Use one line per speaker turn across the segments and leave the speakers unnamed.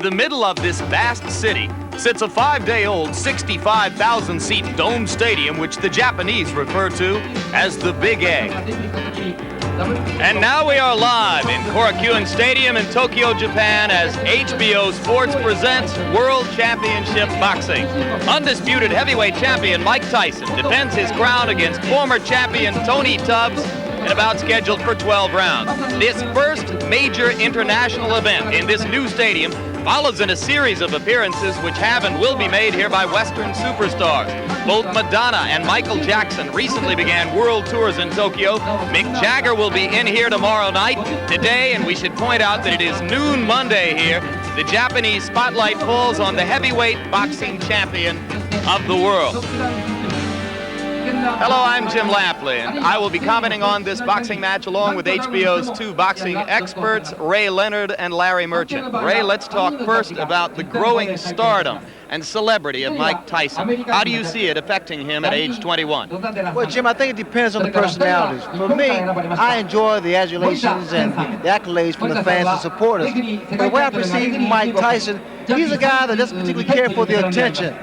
the middle of this vast city sits a 5-day-old 65,000-seat dome stadium which the Japanese refer to as the Big Egg. And now we are live in Korakuen Stadium in Tokyo, Japan, as HBO Sports presents World Championship Boxing. Undisputed heavyweight champion Mike Tyson defends his crown against former champion Tony Tubbs in a bout scheduled for 12 rounds. This first major international event in this new stadium follows in a series of appearances which have and will be made here by Western superstars. Both Madonna and Michael Jackson recently began world tours in Tokyo. Mick Jagger will be in here tomorrow night. Today, and we should point out that it is noon Monday here, the Japanese spotlight falls on the heavyweight boxing champion of the world. Hello, I'm Jim Lampley, and I will be commenting on this boxing match along with HBO's two boxing experts, Ray Leonard and Larry Merchant. Ray, let's talk first about the growing stardom and celebrity of Mike Tyson. How do you see it affecting him at age 21?
Well, Jim, I think it depends on the personalities. For me, I enjoy the adulations and the accolades from the fans and supporters. But the way I perceive Mike Tyson, he's a guy that doesn't particularly care for the attention.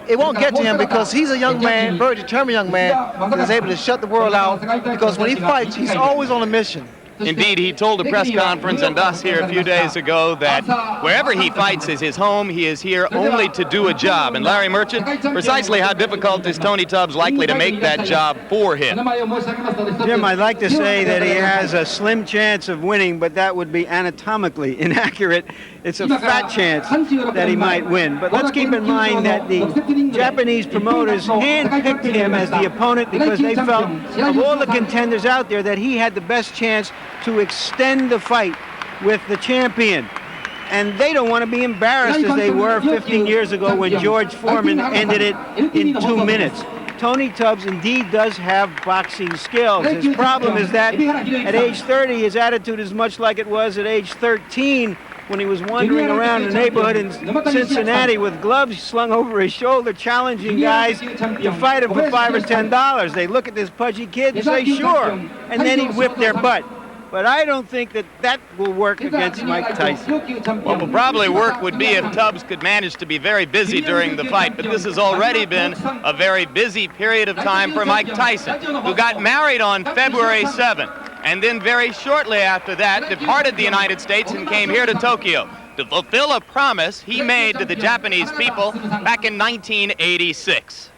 It won't get to him because he's a young man, very determined young man, that is able to shut the world out because when he fights, he's always on a mission.
Indeed, he told a press conference and us here a few days ago that wherever he fights is his home. He is here only to do a job. And Larry Merchant, precisely how difficult is Tony Tubbs likely to make that job for him?
Jim, I'd like to say that he has a slim chance of winning, but that would be anatomically inaccurate. It's a fat chance that he might win. But let's keep in mind that the Japanese promoters handpicked him as the opponent because they felt, of all the contenders out there, that he had the best chance to extend the fight with the champion. And they don't want to be embarrassed as they were 15 years ago when George Foreman ended it in 2 minutes. Tony Tubbs indeed does have boxing skills. His problem is that at age 30, his attitude is much like it was at age 13 when he was wandering around the neighborhood in Cincinnati with gloves slung over his shoulder, challenging guys to fight him for $5 or $10. They look at this pudgy kid and say, sure, and then he'd whip their butt. But I don't think that that will work against Mike Tyson.
What will probably work would be if Tubbs could manage to be very busy during the fight, but this has already been a very busy period of time for Mike Tyson, who got married on February 7th, and then very shortly after that departed the United States and came here to Tokyo to fulfill a promise he made to the Japanese people back in 1986.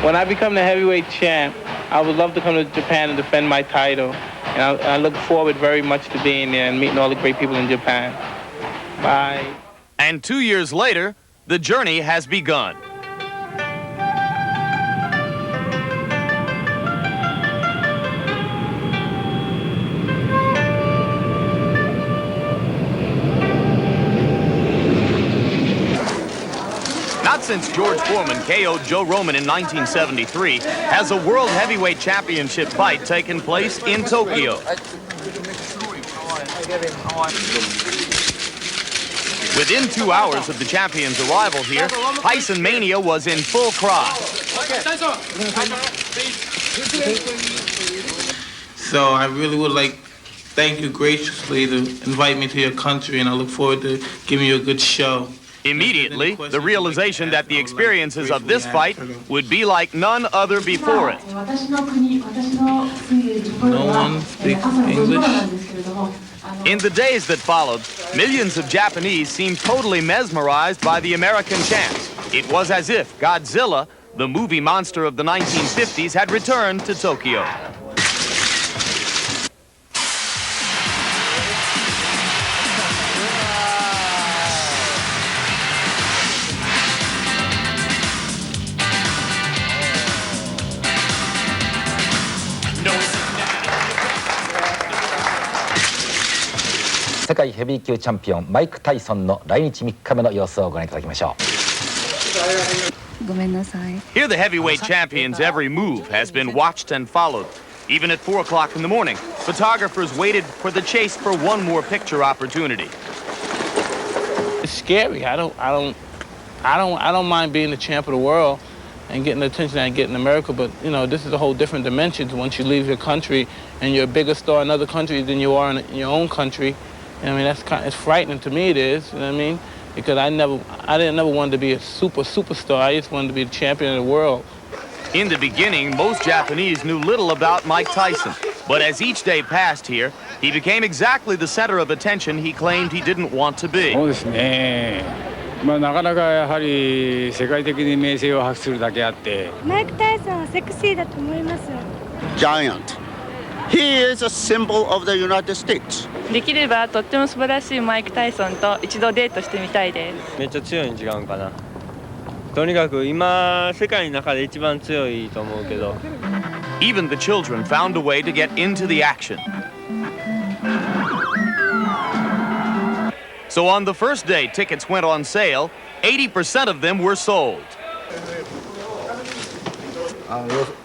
When I become the heavyweight champ, I would love to come to Japan and defend my title. And I look forward very much to being there and meeting all the great people in Japan. Bye.
And 2 years later, the journey has begun. Not since George Foreman KO'd Joe Roman in 1973 has a World Heavyweight Championship fight taken place in Tokyo. Within 2 hours of the champion's arrival here, Tyson Mania was in full cry.
So I really would like thank you graciously to invite me to your country, and I look forward to giving you a good show.
Immediately, the realization that the experiences of this fight would be like none other before it.
No one speaks English.
In the days that followed, millions of Japanese seemed totally mesmerized by the American champs. It was as if Godzilla, the movie monster of the 1950s, had returned to Tokyo.
世界ヘビー級チャンピオンマイク・タイソンの来日3日目の様子をご覧いただきましょう。
ごめんなさい。
Here the heavyweight champion's every move has been watched and followed. Even at 4 o'clock in the morning, photographers waited for the chase for one more picture opportunity.
It's scary. I don't mind being the champ of the world. and getting the attention I get in America, but you know, this is a whole different dimension once you leave your country and you're a bigger star in other countries than you are in your own country. I mean, it's frightening to me. It is, you know what I mean? Because I didn't never want to be a superstar. I just wanted to be the champion of the world.
In the beginning, most Japanese knew little about Mike Tyson. But as each day passed here, he became exactly the center of attention he claimed he didn't want to be.
そうですね。まあなかなかやはり世界的に名声を博するだけあって。
マイク・タイソンはセクシーだと思います。
Giant. He is a symbol of the United States.
できればとっても素晴らしいマイク・タイソンと一度デートしてみたいです。
めっちゃ強いん違うんかな。とにかく今世界の中で一番強いと思うけど。
Even the children found a way to get into the action. So on the first day tickets went on sale, 80% of them were sold.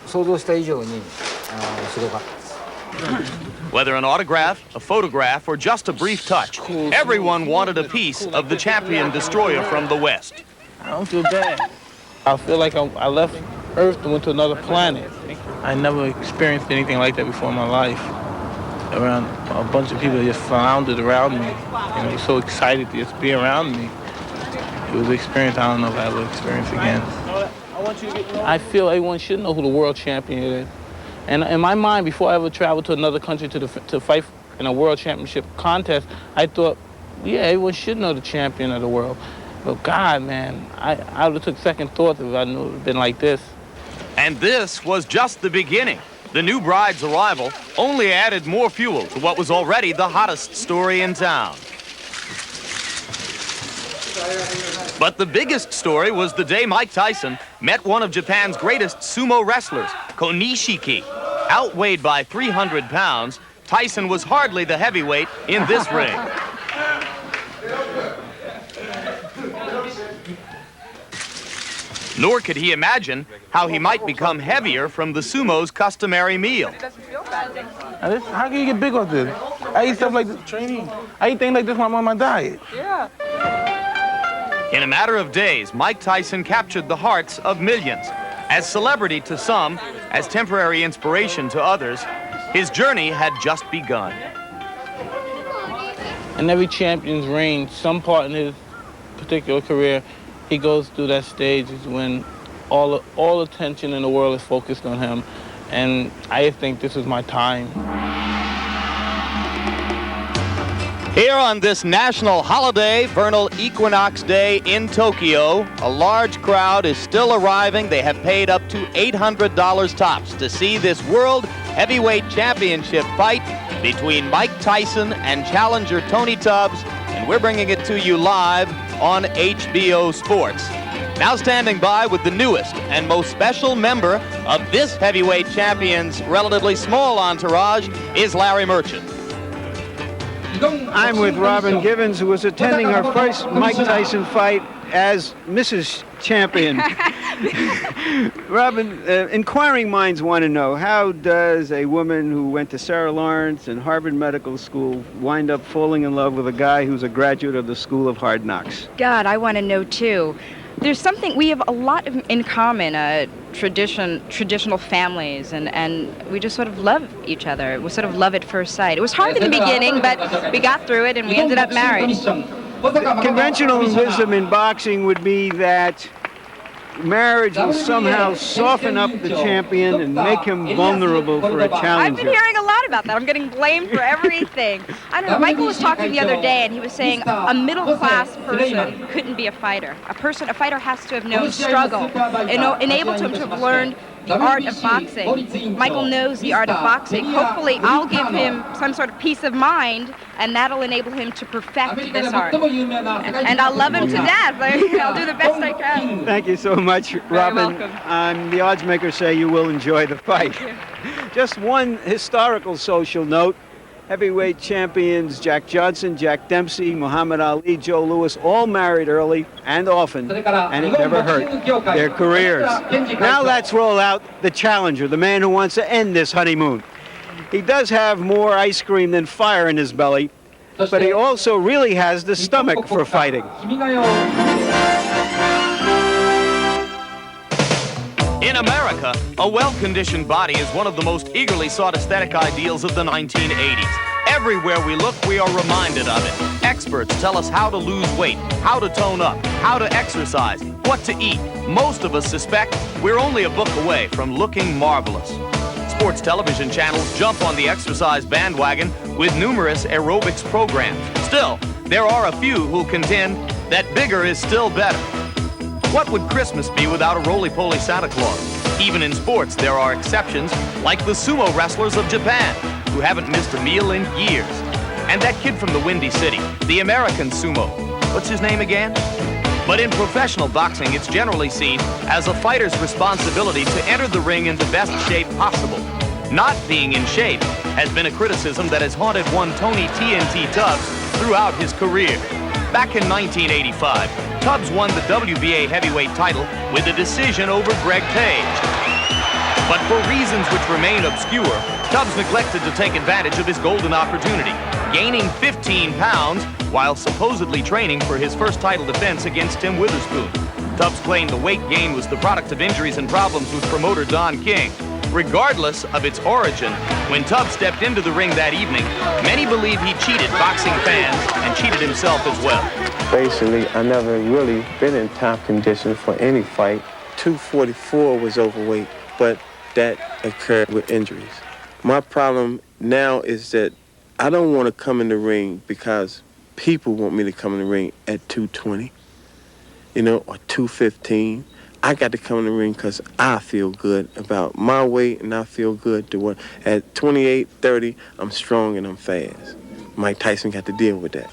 想像した以上にすごかった。
Whether an autograph, a photograph, or just a brief touch, everyone wanted a piece of the champion destroyer from the West.
I don't feel bad. I feel like I left Earth and went to another planet. I never experienced anything like that before in my life. Around a bunch of people that just floundered around me and were so excited to just be around me. It was an experience I don't know if I will experience again. I feel everyone should know who the world champion is. And in my mind, before I ever traveled to another country to fight in a world championship contest, I thought, yeah, everyone should know the champion of the world. But God, man, I would have took second thoughts if I knew it would have been like this.
And this was just the beginning. The new bride's arrival only added more fuel to what was already the hottest story in town. But the biggest story was the day Mike Tyson met one of Japan's greatest sumo wrestlers, Konishiki. Outweighed by 300 pounds, Tyson was hardly the heavyweight in this ring. Nor could he imagine how he might become heavier from the sumo's customary meal.
How can you get big with this? I eat stuff like this. Training. I eat things like this when I'm on my diet.
Yeah.
In a matter of days, Mike Tyson captured the hearts of millions. As celebrity to some, as temporary inspiration to others, his journey had just begun.
In every champion's reign, some part in his particular career, he goes through that stage is when all attention in the world is focused on him. And I think this is my time.
Here on this national holiday, vernal equinox day in Tokyo, a large crowd is still arriving. They have paid up to $800 tops to see this World Heavyweight Championship fight between Mike Tyson and challenger Tony Tubbs, and we're bringing it to you live on HBO Sports. Now standing by with the newest and most special member of this heavyweight champion's relatively small entourage is Larry Merchant.
I'm with Robin Givens, who was attending her first Mike Tyson fight as Mrs. Champion. Robin, inquiring minds want to know, how does a woman who went to Sarah Lawrence and Harvard Medical School wind up falling in love with a guy who's a graduate of the School of Hard Knocks?
God, I want to know too. There's something, we have a lot in common, traditional families, and we just sort of love each other. We sort of love at first sight. It was hard in the beginning, but we got through it and we ended up married.
The conventional wisdom in boxing would be that marriage will somehow soften up the champion and make him vulnerable for a challenger.
I've been hearing a lot about that. I'm getting blamed for everything. I don't know. Michael was talking the other day, and he was saying a middle-class person couldn't be a fighter. A fighter has to have known struggle, enabled him to have learned the art of boxing. Michael knows the art of boxing. Hopefully, I'll give him some sort of peace of mind, and that'll enable him to perfect this art. And I'll love him to death. I'll do the best I can.
Thank you so much, Robin. The odds makers say you will enjoy the fight. Just one historical social note. Heavyweight champions Jack Johnson, Jack Dempsey, Muhammad Ali, Joe Louis, all married early and often, and it never hurt their careers. Now let's roll out the challenger, the man who wants to end this honeymoon. He does have more ice cream than fire in his belly, but he also really has the stomach for fighting.
In America, a well-conditioned body is one of the most eagerly sought aesthetic ideals of the 1980s. Everywhere we look, we are reminded of it. Experts tell us how to lose weight, how to tone up, how to exercise, what to eat. Most of us suspect we're only a book away from looking marvelous. Sports television channels jump on the exercise bandwagon with numerous aerobics programs. Still, there are a few who contend that bigger is still better. What would Christmas be without a roly-poly Santa Claus? Even in sports, there are exceptions, like the sumo wrestlers of Japan, who haven't missed a meal in years. And that kid from the Windy City, the American sumo. What's his name again? But in professional boxing, it's generally seen as a fighter's responsibility to enter the ring in the best shape possible. Not being in shape has been a criticism that has haunted one Tony TNT Tubbs throughout his career. Back in 1985, Tubbs won the WBA heavyweight title with a decision over Greg Page. But for reasons which remain obscure, Tubbs neglected to take advantage of his golden opportunity, gaining 15 pounds while supposedly training for his first title defense against Tim Witherspoon. Tubbs claimed the weight gain was the product of injuries and problems with promoter Don King. Regardless of its origin, when Tubbs stepped into the ring that evening, many believe he cheated boxing fans and cheated himself as well.
Basically, I never really been in top condition for any fight. 244 was overweight, but that occurred with injuries. My problem now is that I don't want to come in the ring because people want me to come in the ring at 220, or 215. I got to come in the ring because I feel good about my weight, and I feel good to what at 28, 30, I'm strong and I'm fast. Mike Tyson got to deal with that.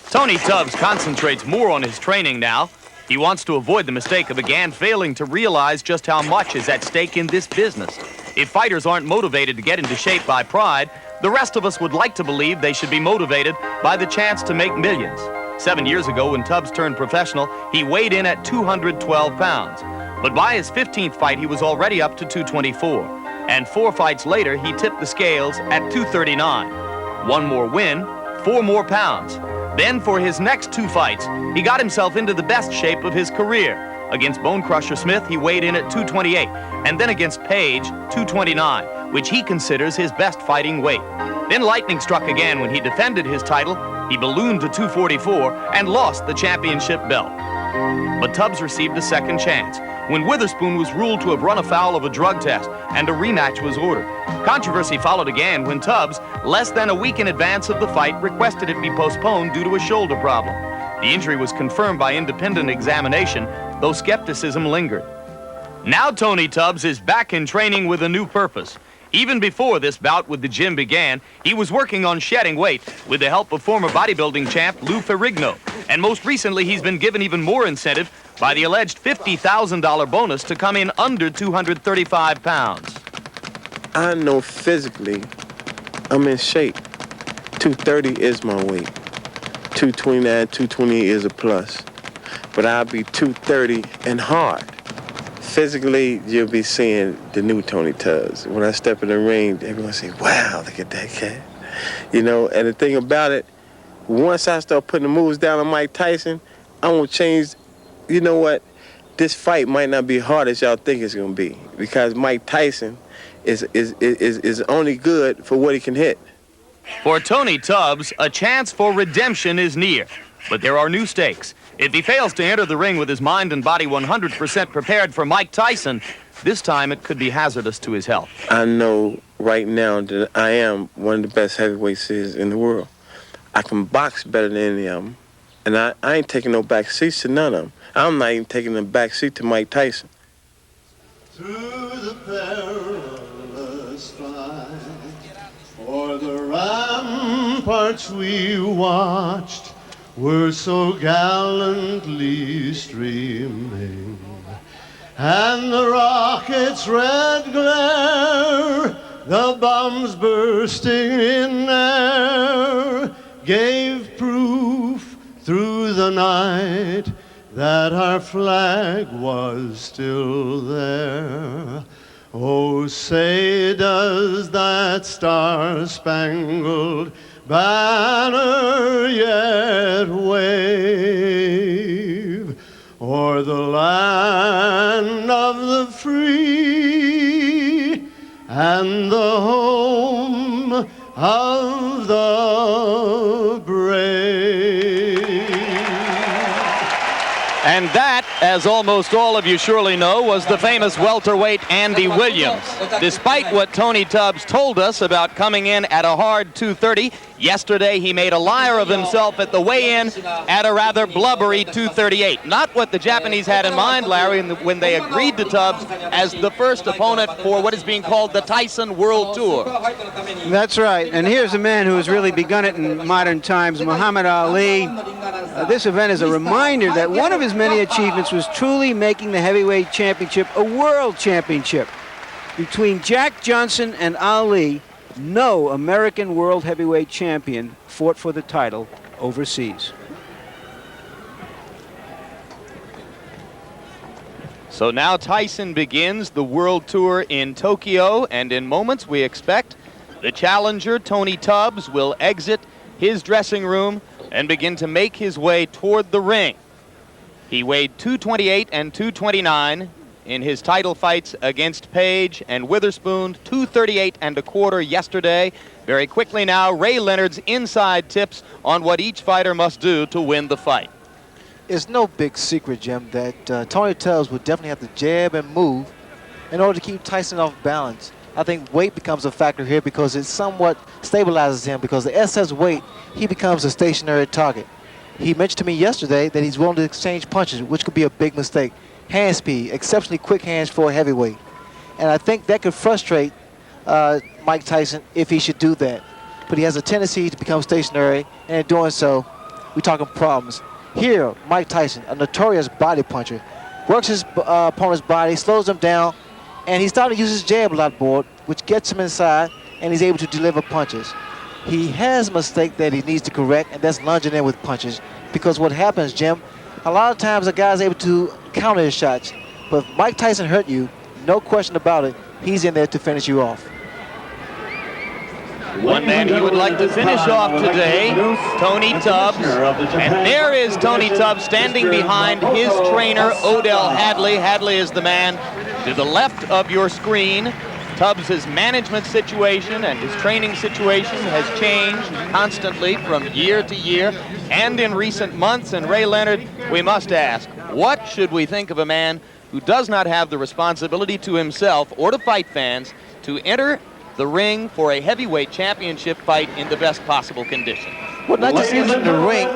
Tony Tubbs concentrates more on his training now. He wants to avoid the mistake of again failing to realize just how much is at stake in this business. If fighters aren't motivated to get into shape by pride, the rest of us would like to believe they should be motivated by the chance to make millions. 7 years ago, when Tubbs turned professional, he weighed in at 212 pounds. But by his 15th fight, he was already up to 224. And 4 fights later, he tipped the scales at 239. 1 more win, 4 more pounds. Then for his next 2 fights, he got himself into the best shape of his career. Against Bone Crusher Smith, he weighed in at 228. And then against Page, 229, which he considers his best fighting weight. Then lightning struck again when he defended his title. He ballooned to 244 and lost the championship belt. But Tubbs received a second chance when Witherspoon was ruled to have run afoul of a drug test and a rematch was ordered. Controversy followed again when Tubbs, less than a week in advance of the fight, requested it be postponed due to a shoulder problem. The injury was confirmed by independent examination, though skepticism lingered. Now Tony Tubbs is back in training with a new purpose. Even before this bout with the gym began, he was working on shedding weight with the help of former bodybuilding champ Lou Ferrigno. And most recently, he's been given even more incentive by the alleged $50,000 bonus to come in under 235 pounds.
I know physically I'm in shape. 230 is my weight. 229, 220 is a plus. But I'll be 230 and hard. Physically, you'll be seeing the new Tony Tubbs. When I step in the ring, everyone say, wow, look at that cat. And the thing about it, once I start putting the moves down on Mike Tyson, I won't change. You know what? This fight might not be hard as y'all think it's going to be, because Mike Tyson is only good for what he can hit.
For Tony Tubbs, a chance for redemption is near, but there are new stakes. If he fails to enter the ring with his mind and body 100% prepared for Mike Tyson, this time it could be hazardous to his health.
I know right now that I am one of the best heavyweights in the world. I can box better than any of them, and I ain't taking no back seats to none of them. I'm not even taking a back seat to Mike Tyson.
Through the perilous fight, o'er the ramparts we watched, were so gallantly streaming, and the rocket's red glare, the bombs bursting in air, gave proof through the night that our flag was still there. Oh, say does that star-spangled banner yet wave o'er the land of the free the brave.
And that, as almost all of you surely know, was the famous welterweight Andy Williams. Despite what Tony Tubbs told us about coming in at a hard 230, yesterday he made a liar of himself at the weigh-in at a rather blubbery 238. Not what the Japanese had in mind, Larry, when they agreed to Tubbs as the first opponent for what is being called the Tyson World Tour.
That's right. And here's a man who has really begun it in modern times, Muhammad Ali. This event is a reminder that one of his many achievements was truly making the heavyweight championship a world championship. Between Jack Johnson and Ali, no American world heavyweight champion fought for the title overseas.
So now Tyson begins the world tour in Tokyo, and in moments we expect the challenger, Tony Tubbs, will exit his dressing room and begin to make his way toward the ring. He weighed 228 and 229 in his title fights against Page and Witherspoon, 238 and a quarter yesterday. Very quickly now, Ray Leonard's inside tips on what each fighter must do to win the fight.
It's no big secret, Jim, that Tony Tubbs would definitely have to jab and move in order to keep Tyson off balance. I think weight becomes a factor here because it somewhat stabilizes him, because the excess weight, he becomes a stationary target. He mentioned to me yesterday that he's willing to exchange punches, which could be a big mistake. Hand speed, exceptionally quick hands for a heavyweight. And I think that could frustrate Mike Tyson if he should do that. But he has a tendency to become stationary, and in doing so, we're talking problems. Here, Mike Tyson, a notorious body puncher, works his opponent's body, slows him down, and he's starting to use his jab a lot more, which gets him inside, and he's able to deliver punches. He has a mistake that he needs to correct, and that's lunging in with punches. Because what happens, Jim, a lot of times a guy's able to counter his shots. But if Mike Tyson hurt you, no question about it, he's in there to finish you off.
One man he would like to finish off today, Tony Tubbs. And there is Tony Tubbs standing behind his trainer, Odell Hadley. Hadley is the man to the left of your screen. Tubbs' management situation and his training situation has changed constantly from year to year and in recent months. And Ray Leonard, we must ask, what should we think of a man who does not have the responsibility to himself or to fight fans to enter the ring for a heavyweight championship fight in the best possible condition?
Well, not just entering the ring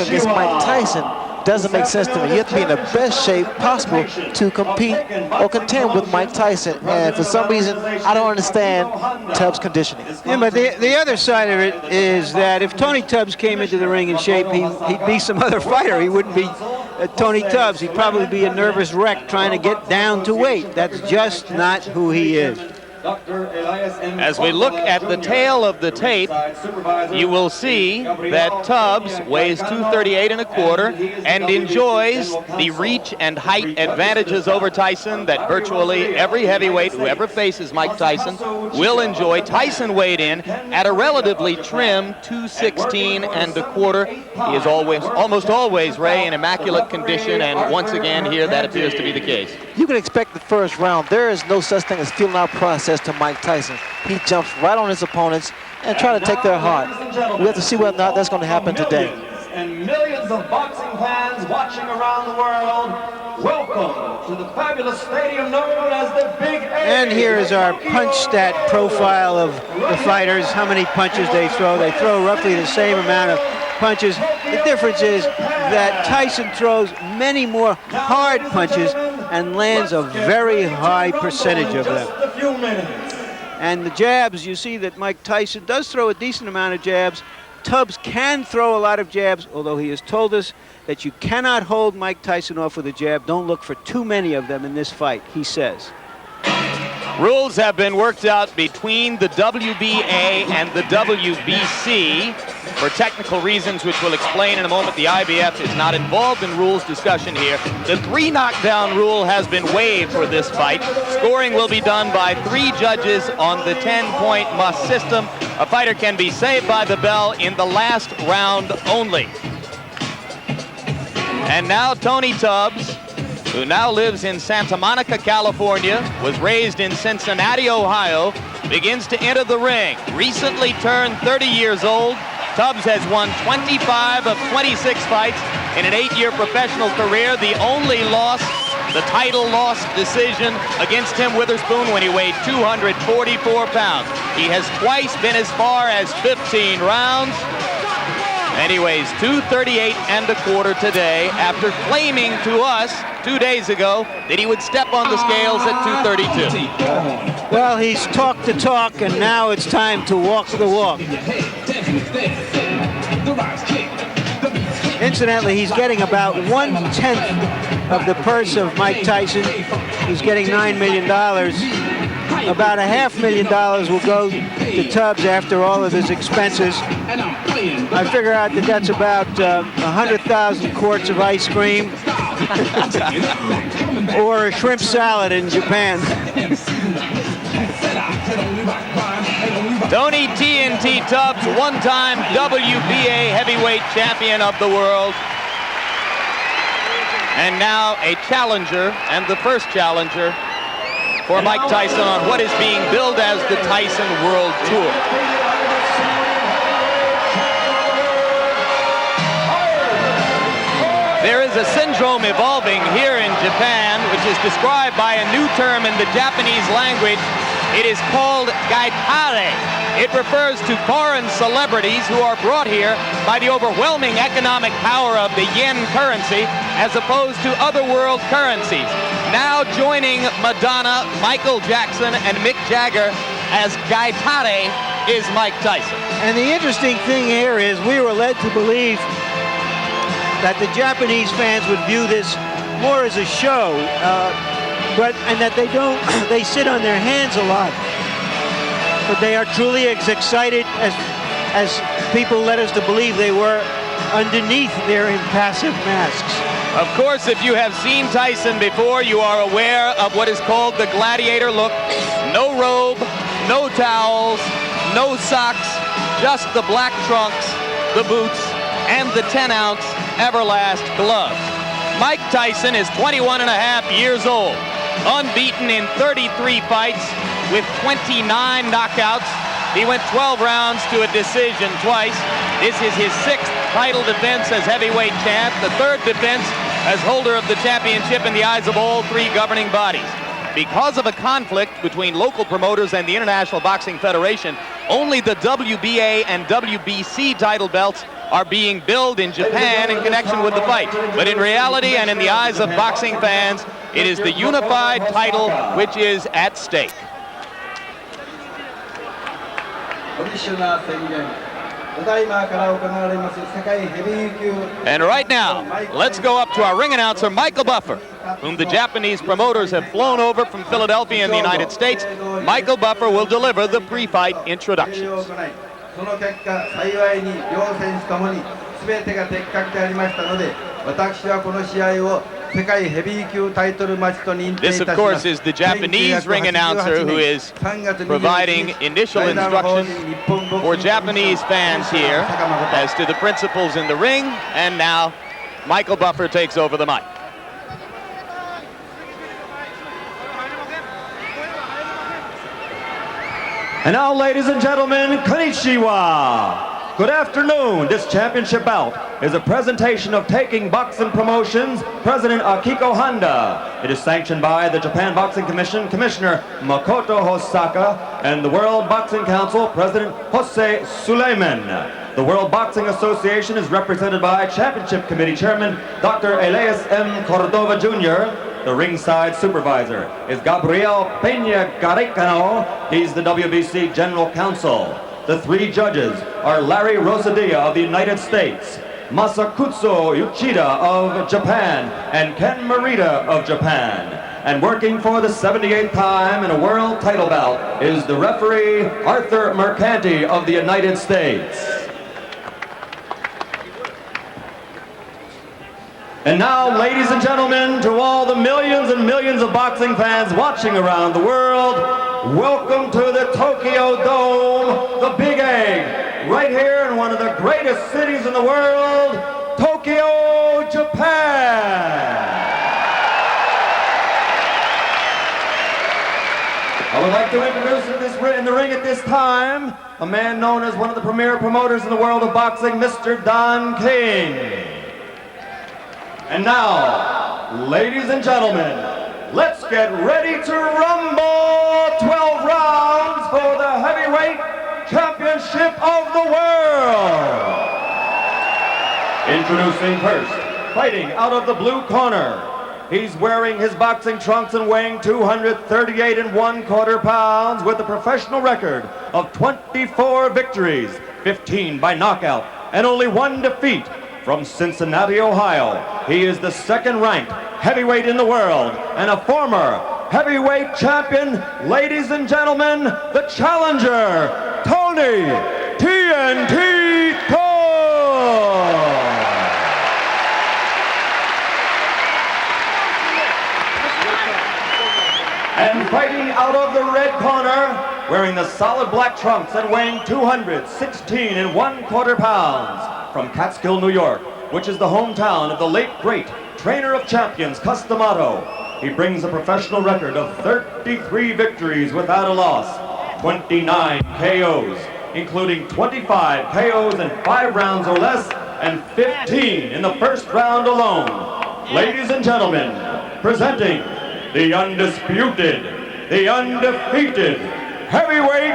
against Mike Tyson doesn't make sense to me. You have to be in the best shape possible to compete or contend with Mike Tyson. And for some reason, I don't understand Tubbs' conditioning.
Yeah, but the other side of it is that if Tony Tubbs came into the ring in shape, he'd be some other fighter. He wouldn't be Tony Tubbs. He'd probably be a nervous wreck trying to get down to weight. That's just not who he is.
As we look at the tail of the tape, you will see that Tubbs weighs 238 and a quarter and enjoys the reach and height advantages over Tyson that virtually every heavyweight who ever faces Mike Tyson will enjoy. Tyson weighed in at a relatively trim 216 and a quarter. He is almost always, Ray, in immaculate condition, and once again here that appears to be the case.
You can expect the first round. There is no such thing as feeling out process to Mike Tyson. He jumps right on his opponents and try to take their heart. We have to see whether or not that's going to happen today.
And millions of boxing fans watching around the world, welcome to the fabulous stadium known as the Big A.
And here is our punch stat profile of the fighters, how many punches they throw. They throw roughly the same amount of punches. The difference is that Tyson throws many more hard punches and lands a very high percentage of them. And the jabs, you see that Mike Tyson does throw a decent amount of jabs. Tubbs can throw a lot of jabs, although he has told us that you cannot hold Mike Tyson off with a jab. Don't look for too many of them in this fight, he says.
Rules have been worked out between the WBA and the WBC. For technical reasons, which we'll explain in a moment, the IBF is not involved in rules discussion here. The 3 knockdown rule has been waived for this fight. Scoring will be done by 3 judges on the 10-point must system. A fighter can be saved by the bell in the last round only. And now Tony Tubbs, who now lives in Santa Monica, California, was raised in Cincinnati, Ohio, begins to enter the ring. Recently turned 30 years old, Tubbs has won 25 of 26 fights in an 8-year professional career. The only loss, the title loss decision against Tim Witherspoon when he weighed 244 pounds. He has twice been as far as 15 rounds. And he weighs 238.25 today after claiming to us 2 days ago that he would step on the scales at 232.
Well, he's talked the talk, and now it's time to walk the walk. Incidentally, he's getting about 1/10 of the purse of Mike Tyson. He's getting $9 million. About $500,000 will go to Tubbs after all of his expenses. I figure out that that's about 100,000 quarts of ice cream or a shrimp salad in Japan.
Tony TNT Tubbs, one-time WBA heavyweight champion of the world. And now a challenger, and the first challenger for Mike Tyson on what is being billed as the Tyson World Tour. There is a syndrome evolving here in Japan, which is described by a new term in the Japanese language. It is called gaitare. It refers to foreign celebrities who are brought here by the overwhelming economic power of the yen currency as opposed to other world currencies. Now joining Madonna, Michael Jackson, and Mick Jagger as gaitare is Mike Tyson.
And the interesting thing here is we were led to believe that the Japanese fans would view this more as a show, and that they sit on their hands a lot. But they are truly as excited as people led us to believe they were underneath their impassive masks.
Of course, if you have seen Tyson before, you are aware of what is called the gladiator look. No robe, no towels, no socks, just the black trunks, the boots, and the 10-ounce Everlast gloves. Mike Tyson is 21.5 years old, unbeaten in 33 fights with 29 knockouts. He went 12 rounds to a decision twice. This is his 6th title defense as heavyweight champ, the 3rd defense as holder of the championship in the eyes of all 3 governing bodies. Because of a conflict between local promoters and the International Boxing Federation, only the WBA and WBC title belts are being billed in Japan in connection with the fight. But in reality and in the eyes of boxing fans, it is the unified title which is at stake. And right now, let's go up to our ring announcer, Michael Buffer, whom the Japanese promoters have flown over from Philadelphia in the United States. Michael Buffer will deliver the pre-fight introductions. This, of course, is the Japanese ring announcer who is providing initial instructions for Japanese fans here as to the principles in the ring. And now, Michael Buffer takes over the mic.
And now, ladies and gentlemen, konnichiwa. Good afternoon. This championship bout is a presentation of Taking Boxing Promotions, President Akiko Honda. It is sanctioned by the Japan Boxing Commission, Commissioner Makoto Hosaka, and the World Boxing Council, President Jose Suleiman. The World Boxing Association is represented by Championship Committee Chairman Dr. Elias M. Cordova Jr. The ringside supervisor is Gabriel Peña Garicano. He's the WBC General Counsel. The 3 judges are Larry Rosadilla of the United States, Masakutsu Uchida of Japan, and Ken Morita of Japan. And working for the 78th time in a world title bout is the referee Arthur Mercanti of the United States. And now, ladies and gentlemen, to all the millions and millions of boxing fans watching around the world, welcome to the Tokyo Dome, the Big Egg, right here in one of the greatest cities in the world, Tokyo, Japan. I would like to introduce in this ring in the ring at this time, a man known as one of the premier promoters in the world of boxing, Mr. Don King. And now, ladies and gentlemen, let's get ready to rumble! 12 rounds for the heavyweight championship of the world! Introducing first, fighting out of the blue corner. He's wearing his boxing trunks and weighing 238 1/4 pounds with a professional record of 24 victories, 15 by knockout, and only 1 defeat. From Cincinnati, Ohio, he is the second-ranked heavyweight in the world and a former heavyweight champion. Ladies and gentlemen, the challenger, Tony TNT Khan. And fighting out of the red corner, wearing the solid black trunks and weighing 216 1/4 pounds, from Catskill, New York, which is the hometown of the late great trainer of champions, Cus D'Amato. He brings a professional record of 33 victories without a loss, 29 KOs, including 25 KOs in 5 rounds or less, and 15 in the first round alone. Ladies and gentlemen, presenting the undisputed, the undefeated heavyweight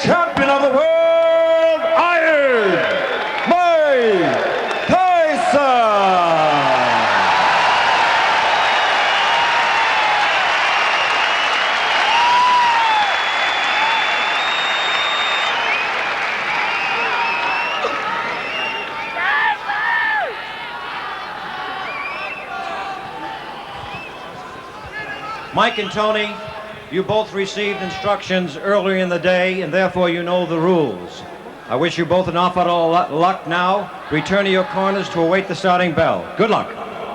champion of the world, Iron Mike Tyson!
Mike and Tony, you both received instructions earlier in the day, and therefore you know the rules. I wish you both an awful lot of luck now. Return to your corners to await the starting bell. Good luck.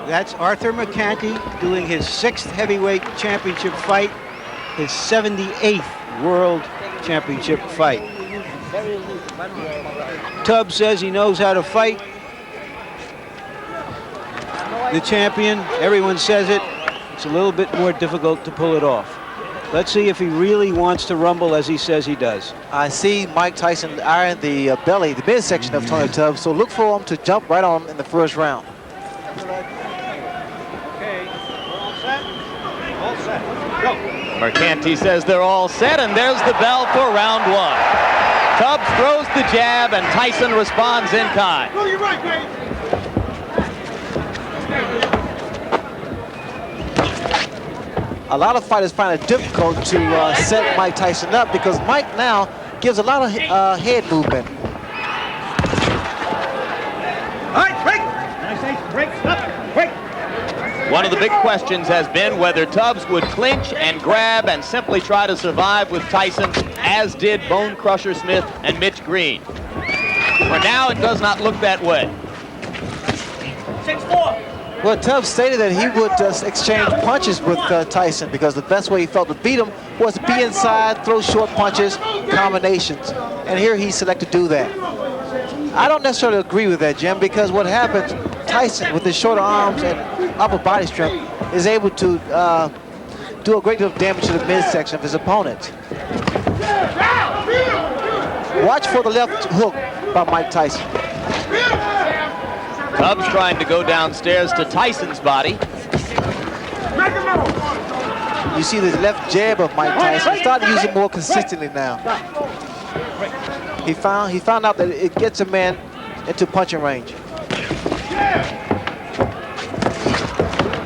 That's Arthur McCanty doing his 6th heavyweight championship fight, his 78th world championship fight. Tubbs says he knows how to fight. The champion, everyone says it. It's a little bit more difficult to pull it off. Let's see if he really wants to rumble as he says he does.
I see Mike Tyson iron the belly, the midsection of Tony Tubbs, so look for him to jump right on him in the first round.
Okay, we're all set? All set. Go.
Mercanti says they're all set, and there's the bell for round 1. Tubbs throws the jab, and Tyson responds in kind.
No, you're right, Greg.
A lot of fighters find it difficult to set Mike Tyson up because Mike now gives a lot of head movement.
All right, break. I say break, stop, break.
One of the big questions has been whether Tubbs would clinch and grab and simply try to survive with Tyson, as did Bone Crusher Smith and Mitch Green. For now, it does not look that way.
6-4.
Well, Tubbs stated that he would exchange punches with Tyson because the best way he felt to beat him was to be inside, throw short punches, combinations. And here he selected to do that. I don't necessarily agree with that, Jim, because what happens, Tyson, with his shorter arms and upper body strength, is able to do a great deal of damage to the midsection of his opponent. Watch for the left hook by Mike Tyson.
Tubbs trying to go downstairs to Tyson's body.
You see the left jab of Mike Tyson. He's starting to use it more consistently now. He found out that it gets a man into punching range.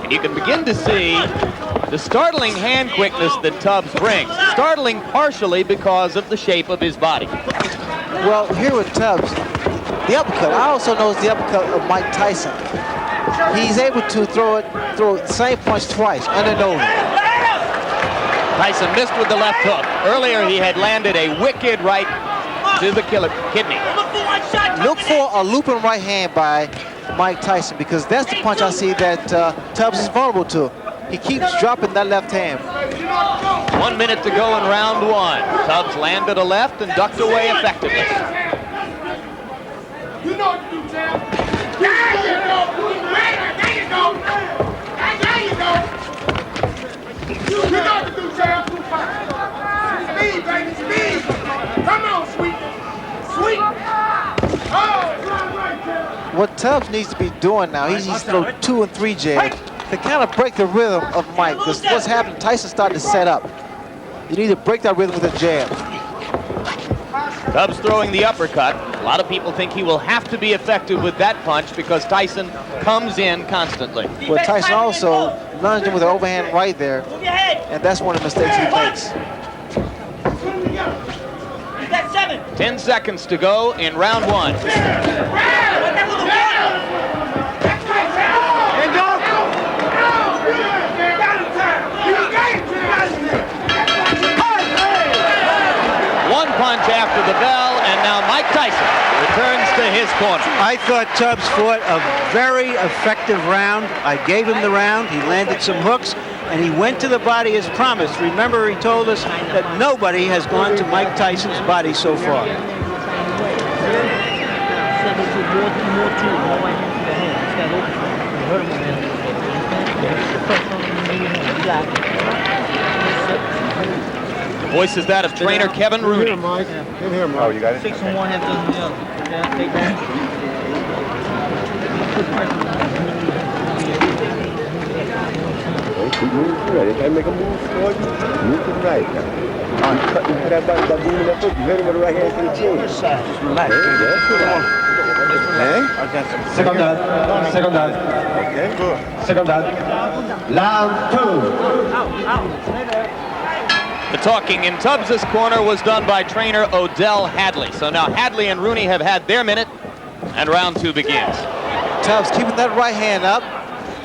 And you can begin to see the startling hand quickness that Tubbs brings. Startling partially because of the shape of his body.
Well, here with Tubbs, the uppercut. I also noticed the uppercut of Mike Tyson. He's able to throw the same punch twice, under nose.
Tyson missed with the left hook. Earlier, he had landed a wicked right to the kidney.
Look for a looping right hand by Mike Tyson because that's the punch I see that Tubbs is vulnerable to. He keeps dropping that left hand.
1 minute to go in round 1. Tubbs landed a left and ducked away effectively.
You know what to do, champ. There you go. There you go. There you go. You know what to do, champ. Speed, baby, speed.
What Tubbs needs to be doing now, he needs to throw 2 and 3 jabs to kind of break the rhythm of Mike. Because what's happening, Tyson started to set up. You need to break that rhythm with a jab.
Tubbs throwing the uppercut. A lot of people think he will have to be effective with that punch because Tyson comes in constantly.
Well, Tyson also lunged him with an overhand right there, and that's one of the mistakes he makes.
10 seconds to go in round 1. One punch after the bell, and now Mike Tyson returns to his corner.
I thought Tubbs fought a very effective round. I gave him the round. He landed some hooks, and he went to the body as promised. Remember, he told us that nobody has gone to Mike Tyson's body so far.
The voice is that of trainer Kevin Rooney.
Oh, you got it?
6 and 1, half dozen the other. Yeah, take that.
Keep moving to right. If I make a move forward, move to the right. I'm cutting to that body by moving that foot. You hit him with the right hand to the chin. Just relax.
Second down. Second down.
Okay, good.
Second down. Round 2.
The talking in Tubbs' corner was done by trainer Odell Hadley. So now Hadley and Rooney have had their minute, and round 2 begins.
Tubbs keeping that right hand up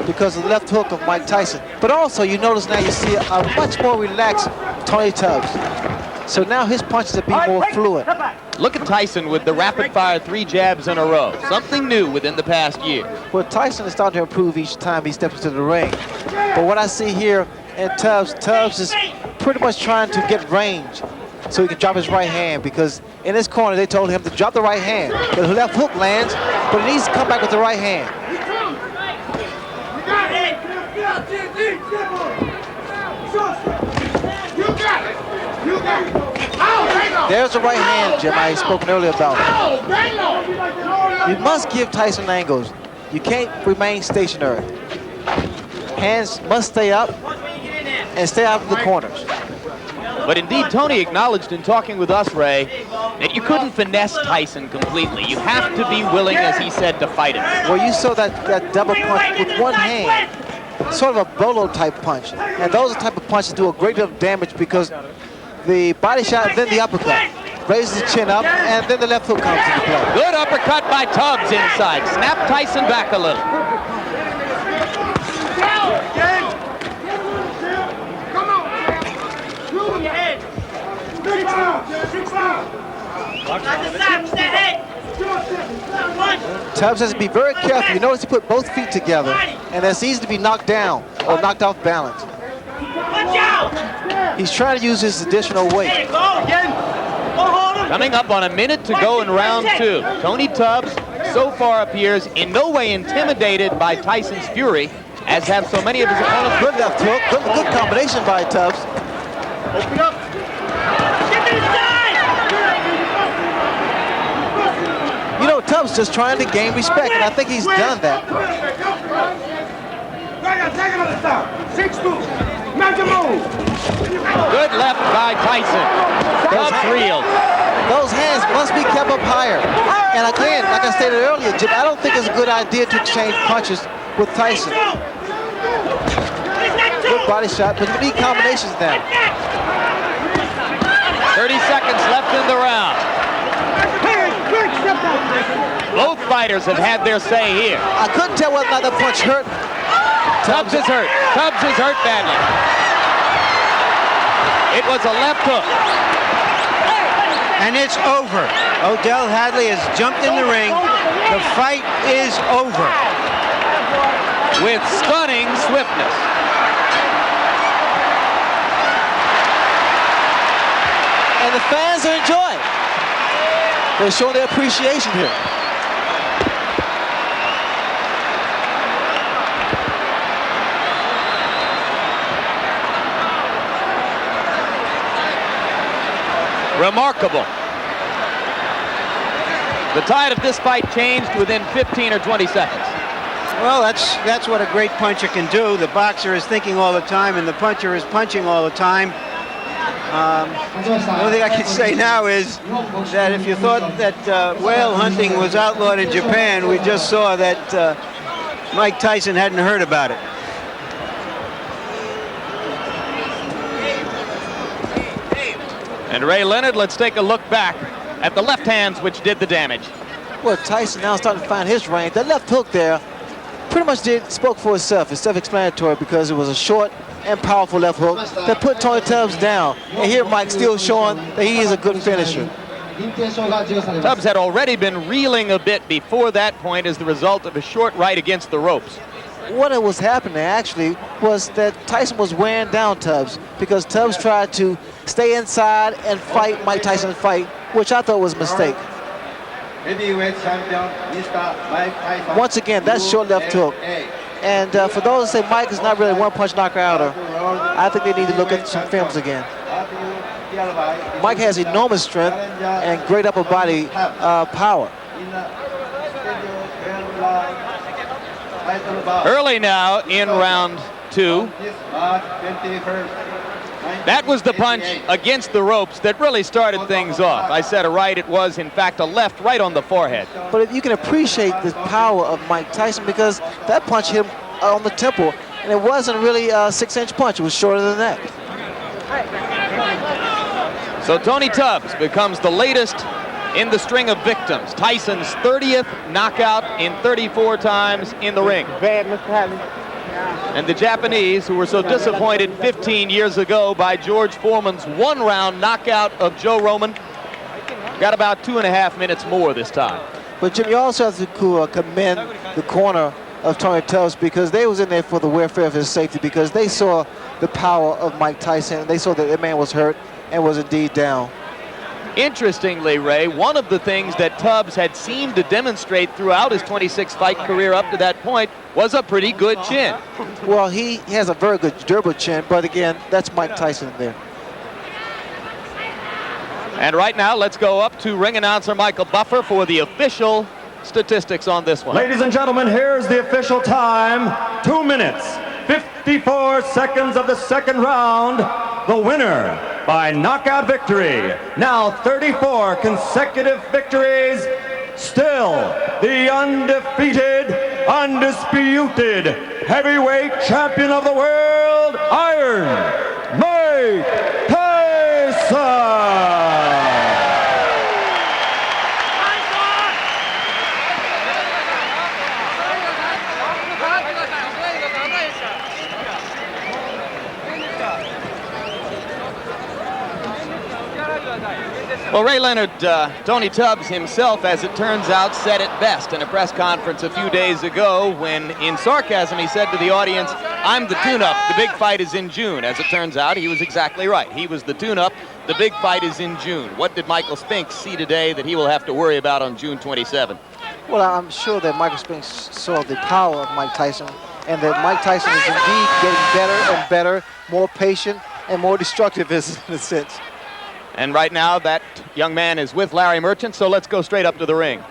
because of the left hook of Mike Tyson. But also, you notice now you see a much more relaxed Tony Tubbs. So now his punches are being more fluid.
Look at Tyson with the rapid-fire 3 jabs in a row. Something new within the past year.
Well, Tyson is starting to improve each time he steps into the ring. But what I see here in Tubbs is pretty much trying to get range so he can drop his right hand, because in his corner they told him to drop the right hand. The left hook lands, but he needs to come back with the right hand. There's the right hand, Jim, I had spoken earlier about. You must give Tyson angles. You can't remain stationary. Hands must stay up and stay out of the corners.
But indeed, Tony acknowledged in talking with us, Ray, that you couldn't finesse Tyson completely. You have to be willing, as he said, to fight him.
Well, you saw that double punch with one hand, sort of a bolo type punch. And those are the type of punches do a great deal of damage because the body shot, then the uppercut. Raises the chin up, and then the left hook comes into play.
Good uppercut by Tubbs inside. Snap Tyson back a little.
Tubbs has to be very careful. You notice he put both feet together, and that's easy to be knocked down or knocked off balance. He's trying to use his additional weight.
Coming up on a minute to go in round 2. Tony Tubbs so far appears in no way intimidated by Tyson's fury, as have so many of his opponents.
Good left hook, good combination by Tubbs.
Open up.
You know, Tubbs just trying to gain respect, and I think he's done that.
Good left by Tyson. Tubbs reels.
Those hands must be kept up higher. And again, like I stated earlier, Jim, I don't think it's a good idea to exchange punches with Tyson. Good body shot, but you need combinations now.
30 seconds left in the round. Both fighters have had their say here.
I couldn't tell whether or not the punch hurt.
Tubbs is hurt. Tubbs is hurt badly. It was a left hook.
And it's over. Odell Hadley has jumped in the ring. The fight is over.
With stunning swiftness.
And the fans are enjoying. They're showing their appreciation here.
Remarkable. The tide of this fight changed within 15 or 20 seconds.
Well, that's what a great puncher can do. The boxer is thinking all the time, and the puncher is punching all the time. The only thing I can say now is that if you thought that whale hunting was outlawed in Japan, we just saw that Mike Tyson hadn't heard about it.
And Ray Leonard, let's take a look back at the left hands which did the damage.
Well, Tyson now starting to find his range. That left hook there pretty much spoke for itself. It's self-explanatory because it was a short and powerful left hook that put Tony Tubbs down. And here Mike's still showing that he is a good finisher.
Tubbs had already been reeling a bit before that point as the result of a short right against the ropes.
What was happening actually was that Tyson was wearing down Tubbs because Tubbs tried to stay inside and fight Mike Tyson's fight, which I thought was a mistake.
Heavyweight champion, Mr. Mike Tyson.
Once again, that's short left hook. And for those that say Mike is not really a one-punch knockouter, I think they need to look at some films again. Mike has enormous strength and great upper body power.
Early now in round two. That was the punch against the ropes that really started things off. I said a right, it was in fact a left right on the forehead.
But if you can appreciate the power of Mike Tyson because that punch hit him on the temple, and it wasn't really a 6-inch punch, it was shorter than that.
So Tony Tubbs becomes the latest in the string of victims. Tyson's 30th knockout in 34 times in the ring. And the Japanese, who were so disappointed 15 years ago by George Foreman's one-round knockout of Joe Roman, got about 2.5 minutes more this time.
But Jim, you also have to commend the corner of Tony Tubbs because they was in there for the welfare of his safety because they saw the power of Mike Tyson. They saw that that man was hurt and was indeed down.
Interestingly, Ray, one of the things that Tubbs had seemed to demonstrate throughout his 26-fight career up to that point was a pretty good chin.
Well, he has a very good durable chin, but again, that's Mike Tyson there.
And right now, let's go up to ring announcer Michael Buffer for the official statistics on this one.
Ladies and gentlemen, here's the official time. 2 minutes, 54 seconds of the second round. The winner by knockout victory. Now 34 consecutive victories. Still the undefeated, undisputed heavyweight champion of the world, Iron Mike Tyson.
Well, Ray Leonard, Tony Tubbs himself, as it turns out, said it best in a press conference a few days ago when, in sarcasm, he said to the audience, "I'm the tune-up, the big fight is in June." As it turns out, he was exactly right. He was the tune-up, the big fight is in June. What did Michael Spinks see today that he will have to worry about on June 27?
Well, I'm sure that Michael Spinks saw the power of Mike Tyson and that Mike Tyson is indeed getting better and better, more patient and more destructive in a sense.
And right now, that young man is with Larry Merchant, so let's go straight up to the ring.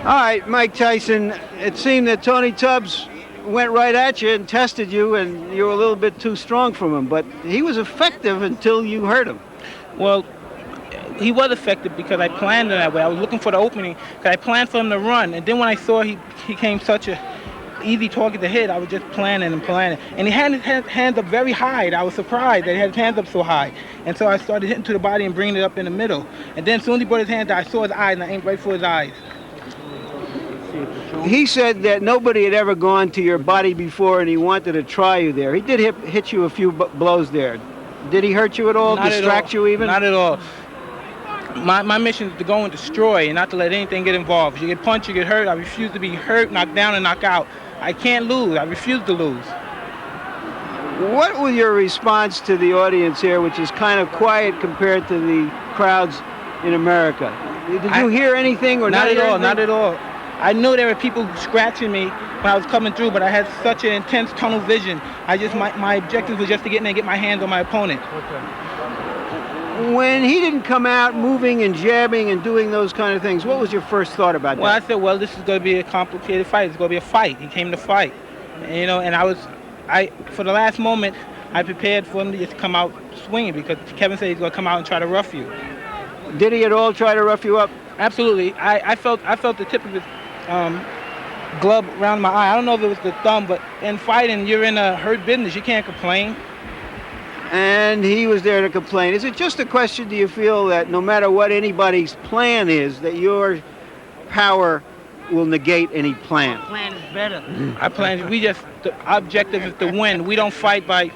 All right, Mike Tyson, it seemed that Tony Tubbs went right at you and tested you, and you were a little bit too strong from him, but he was effective until you hurt him.
Well, he was effective because I planned it that way. I was looking for the opening because I planned for him to run, and then when I saw he came such a easy target to hit, I was just planning and planning. And he had his hands up very high. I was surprised that he had his hands up so high. And so I started hitting to the body and bringing it up in the middle. And then as soon as he brought his hands down, I saw his eyes and I aimed right for his eyes.
He said that nobody had ever gone to your body before and he wanted to try you there. He did hit you a few blows there. Did he hurt you at all, distract you even?
Not at all. My mission is to go and destroy and not to let anything get involved. If you get punched, you get hurt. I refuse to be hurt, knocked down, and knocked out. I can't lose. I refuse to lose.
What was your response to the audience here, which is kind of quiet compared to the crowds in America? Did you hear anything or not?
Not at all, not at all. I knew there were people scratching me when I was coming through, but I had such an intense tunnel vision. My objective was just to get in there and get my hands on my opponent.
When he didn't come out moving and jabbing and doing those kind of things, what was your first thought about
Well,
that?
I said, well, this is going to be a complicated fight. It's going to be a fight. He came to fight. And, you know, and for the last moment, I prepared for him to just come out swinging because Kevin said he's going to come out and try to rough you.
Did he at all try to rough you up?
Absolutely. I felt the tip of his glove around my eye. I don't know if it was the thumb, but in fighting, you're in a hurt business. You can't complain.
And he was there to complain. Is it just a question, do you feel, that no matter what anybody's plan is, that your power will negate any plan?
Plan is better. The objective is to win. We don't fight by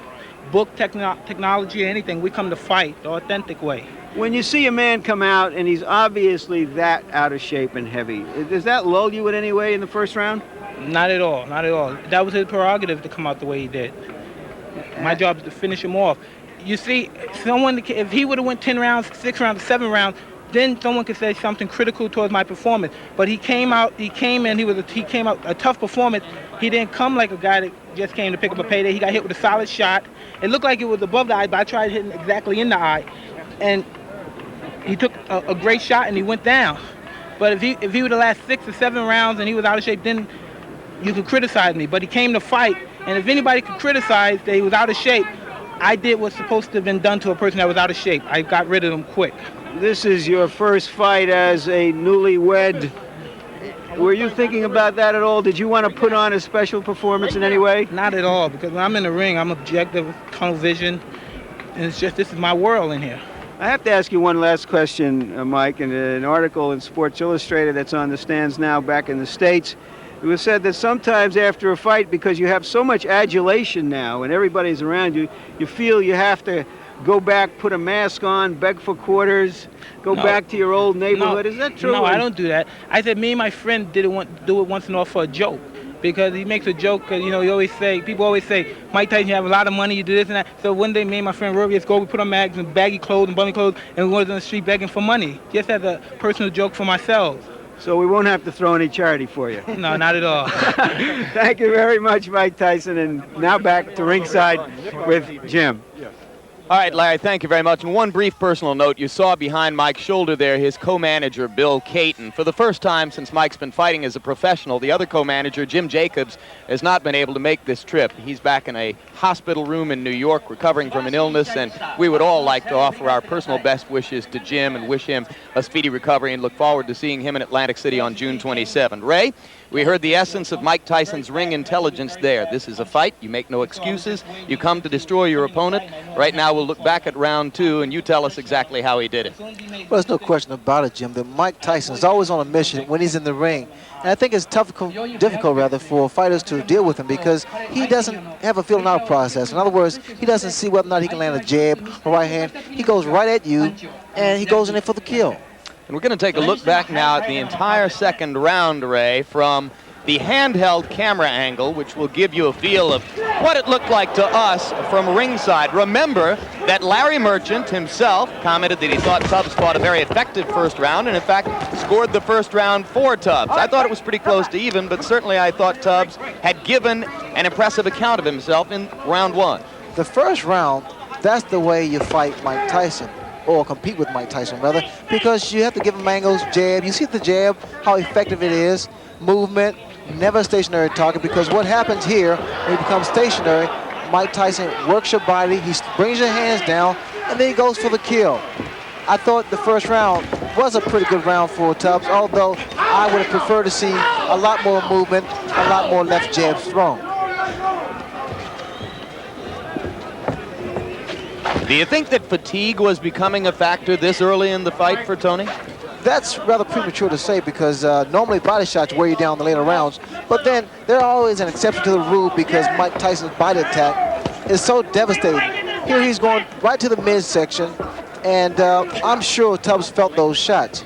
book technology or anything. We come to fight the authentic way.
When you see a man come out and he's obviously that out of shape and heavy, does that lull you in any way in the first round?
Not at all, not at all. That was his prerogative to come out the way he did. My job is to finish him off. You see, if he would have went 10 rounds, 6 rounds, 7 rounds, then someone could say something critical towards my performance. But he came out a tough performance. He didn't come like a guy that just came to pick up a payday. He got hit with a solid shot. It looked like it was above the eye, but I tried hitting exactly in the eye. And he took a great shot and he went down. But if he would have lasted 6 or 7 rounds and he was out of shape, then you could criticize me. But he came to fight, and if anybody could criticize that he was out of shape, I did what's supposed to have been done to a person that was out of shape. I got rid of him quick.
This is your first fight as a newlywed. Were you thinking about that at all? Did you want to put on a special performance in any way?
Not at all, because when I'm in the ring, I'm objective, tunnel vision, and it's just, this is my world in here.
I have to ask you one last question, Mike. In an article in Sports Illustrated that's on the stands now back in the States, it was said that sometimes after a fight, because you have so much adulation now and everybody's around you, you feel you have to go back, put a mask on, beg for quarters, go back to your old neighborhood. Is that true?
No, I don't do that. I said me and my friend do it once in a while for a joke. Because he makes a joke, because, you know, people always say, Mike Tyson, you have a lot of money, you do this and that. So one day, me and my friend Rory, we put on mags and baggy clothes and bummy clothes, and we went on the street begging for money, just as a personal joke for myself.
So we won't have to throw any charity for you.
No, not at all.
Thank you very much, Mike Tyson. And now back to ringside with Jim.
All right, Larry, thank you very much. And one brief personal note, you saw behind Mike's shoulder there his co-manager, Bill Caton. For the first time since Mike's been fighting as a professional, the other co-manager, Jim Jacobs, has not been able to make this trip. He's back in a hospital room in New York recovering from an illness, and we would all like to offer our personal best wishes to Jim and wish him a speedy recovery and look forward to seeing him in Atlantic City on June 27. Ray, we heard the essence of Mike Tyson's ring intelligence there. This is a fight. You make no excuses. You come to destroy your opponent. Right now we'll look back at round 2, and you tell us exactly how he did it.
Well, there's no question about it, Jim, that Mike Tyson is always on a mission when he's in the ring. And I think it's difficult for fighters to deal with him because he doesn't have a feeling out process. In other words, he doesn't see whether or not he can land a jab or right hand. He goes right at you, and he goes in there for the kill.
And we're going to take a look back now at the entire second round, Ray, from the handheld camera angle, which will give you a feel of what it looked like to us from ringside. Remember that Larry Merchant himself commented that he thought Tubbs fought a very effective first round, and in fact scored the first round for Tubbs. I thought it was pretty close to even, but certainly I thought Tubbs had given an impressive account of himself in round 1.
The first round, that's the way you fight Mike Tyson, or compete with Mike Tyson, rather, because you have to give him angles, jab. You see the jab, how effective it is, movement, never a stationary target, because what happens here, when you become stationary, Mike Tyson works your body, he brings your hands down, and then he goes for the kill. I thought the first round was a pretty good round for Tubbs, although I would have preferred to see a lot more movement, a lot more left jabs thrown.
Do you think that fatigue was becoming a factor this early in the fight for Tony?
That's rather premature to say because normally body shots wear you down in the later rounds, but then there's always an exception to the rule because Mike Tyson's body attack is so devastating. Here he's going right to the midsection, and I'm sure Tubbs felt those shots.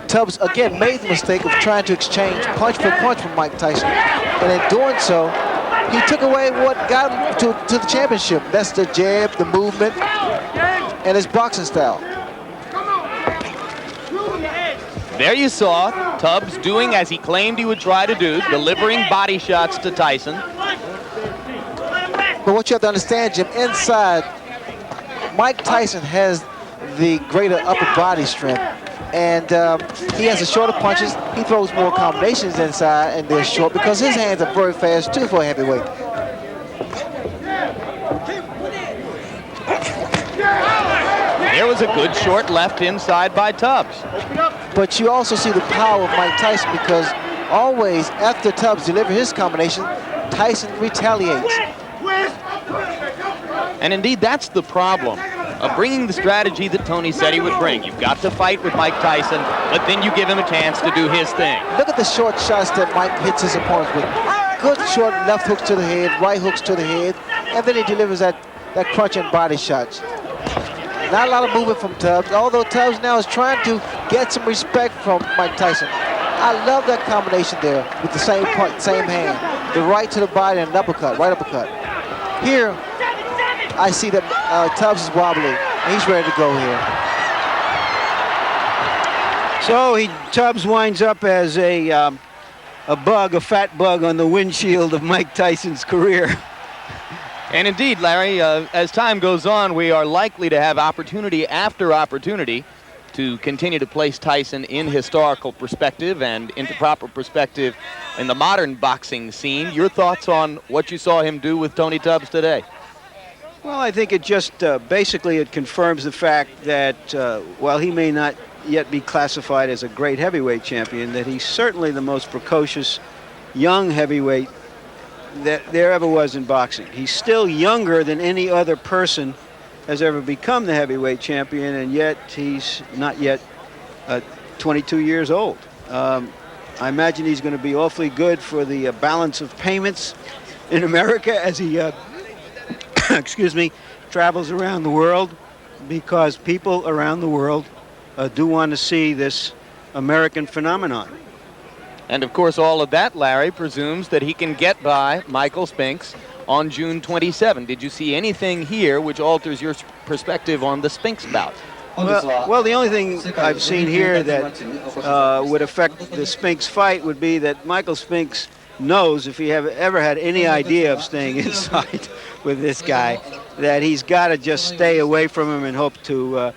Tubbs, again, made the mistake of trying to exchange punch for punch from Mike Tyson, and in doing so, he took away what got him to the championship. That's the jab, the movement, and his boxing style.
There you saw Tubbs doing as he claimed he would try to do, delivering body shots to Tyson.
But what you have to understand, Jim, inside, Mike Tyson has the greater upper body strength. And he has the shorter punches. He throws more combinations inside, and they're short because his hands are very fast too for a heavyweight.
There was a good short left inside by Tubbs.
But you also see the power of Mike Tyson because always after Tubbs delivers his combination, Tyson retaliates.
And indeed, that's the problem of bringing the strategy that Tony said he would bring. You've got to fight with Mike Tyson, but then you give him a chance to do his thing.
Look at the short shots that Mike hits his opponents with. Good short left hooks to the head, right hooks to the head, and then he delivers that crunching body shots. Not a lot of movement from Tubbs, although Tubbs now is trying to get some respect from Mike Tyson. I love that combination there with the same punch, same hand. The right to the body and an uppercut, right uppercut. Here, I see that Tubbs is wobbly, and he's ready to go here.
So Tubbs winds up as a bug, a fat bug on the windshield of Mike Tyson's career.
And indeed, Larry, as time goes on, we are likely to have opportunity after opportunity to continue to place Tyson in historical perspective and into proper perspective in the modern boxing scene. Your thoughts on what you saw him do with Tony Tubbs today?
Well, I think it just basically it confirms the fact that while he may not yet be classified as a great heavyweight champion, that he's certainly the most precocious young heavyweight that there ever was in boxing. He's still younger than any other person has ever become the heavyweight champion, and yet he's not yet 22 years old. I imagine he's going to be awfully good for the balance of payments in America as he excuse me, travels around the world, because people around the world do want to see this American phenomenon.
And of course, all of that, Larry, presumes that he can get by Michael Spinks on June 27. Did you see anything here which alters your perspective on the Spinks bout?
Well, the only thing I've seen here that would affect the Spinks fight would be that Michael Spinks knows, if he ever had any idea of staying inside with this guy, that he's got to just stay away from him and hope to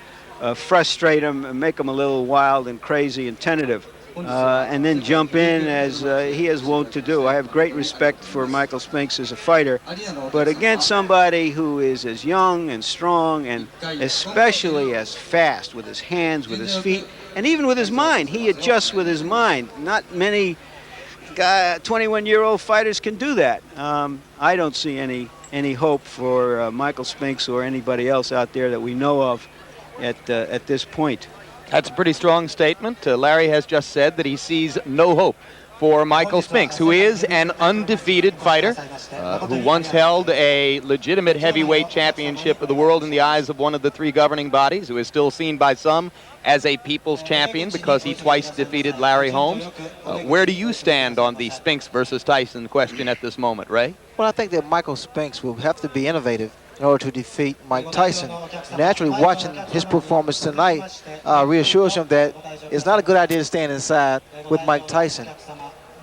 frustrate him and make him a little wild and crazy and tentative, and then jump in as he is wont to do. I have great respect for Michael Spinks as a fighter, but against somebody who is as young and strong and especially as fast with his hands, with his feet, and even with his mind. He adjusts with his mind. Not many 21-year-old fighters can do that. I don't see any hope for Michael Spinks or anybody else out there that we know of at this point.
That's a pretty strong statement. Larry has just said that he sees no hope for Michael Spinks, who is an undefeated fighter, who once held a legitimate heavyweight championship of the world in the eyes of one of the three governing bodies, who is still seen by some as a people's champion because he twice defeated Larry Holmes. Where do you stand on the Spinks versus Tyson question at this moment, Ray?
Well, I think that Michael Spinks will have to be innovative in order to defeat Mike Tyson. Naturally, watching his performance tonight reassures him that it's not a good idea to stand inside with Mike Tyson.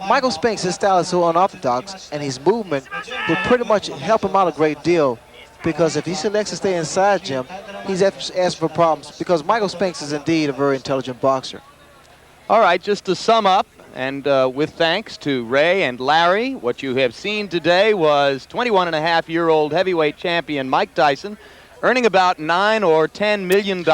Michael Spinks, his style is so unorthodox, and his movement will pretty much help him out a great deal, because if he selects to stay inside Jim, he's asking for problems, because Michael Spinks is indeed a very intelligent boxer.
All right, just to sum up, and with thanks to Ray and Larry, what you have seen today was 21-and-a-half-year-old heavyweight champion Mike Tyson earning about $9 or $10 million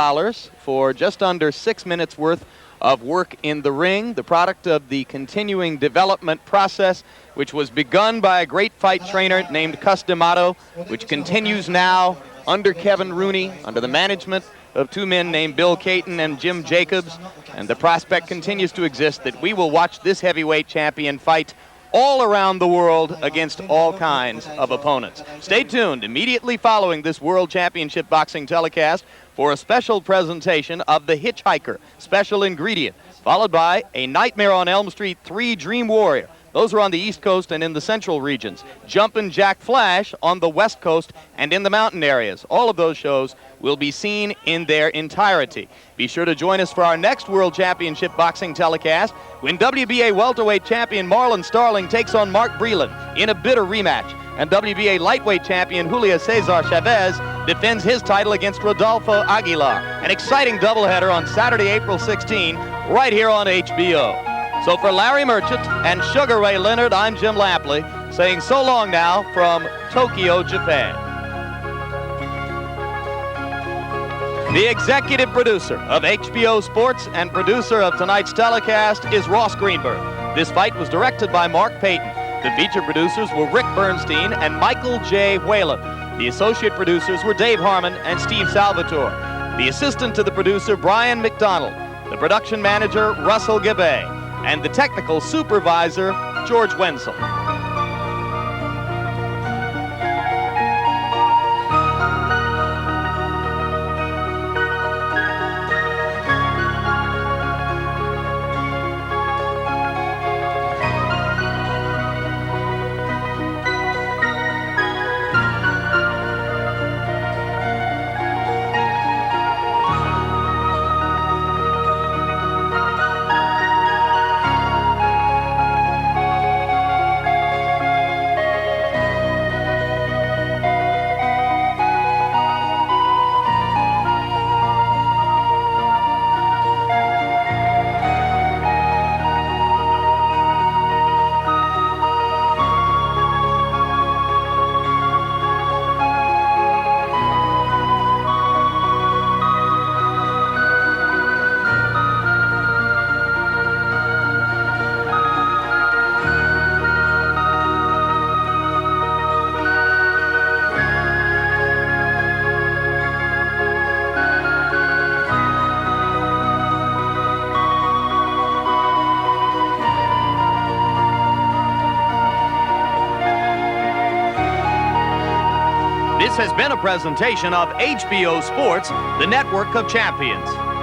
for just under 6 minutes worth of work in the ring, the product of the continuing development process, which was begun by a great fight trainer named Cus D'Amato, which continues now under Kevin Rooney, under the management of two men named Bill Caton and Jim Jacobs, and the prospect continues to exist that we will watch this heavyweight champion fight all around the world against all kinds of opponents. Stay tuned immediately following this World Championship Boxing telecast for a special presentation of The Hitchhiker, Special Ingredient, followed by A Nightmare on Elm Street 3, Dream Warrior. Those are on the East Coast and in the central regions. Jumpin' Jack Flash on the West Coast and in the mountain areas. All of those shows will be seen in their entirety. Be sure to join us for our next World Championship Boxing telecast when WBA welterweight champion Marlon Starling takes on Mark Breland in a bitter rematch, and WBA lightweight champion Julio Cesar Chavez defends his title against Rodolfo Aguilar. An exciting doubleheader on Saturday, April 16, right here on HBO. So for Larry Merchant and Sugar Ray Leonard, I'm Jim Lampley, saying so long now from Tokyo, Japan. The executive producer of HBO Sports and producer of tonight's telecast is Ross Greenberg. This fight was directed by Mark Payton. The feature producers were Rick Bernstein and Michael J. Whalen. The associate producers were Dave Harmon and Steve Salvatore. The assistant to the producer, Brian McDonald. The production manager, Russell Gabay. And the technical supervisor, George Wenzel. This has been a presentation of HBO Sports, the network of champions.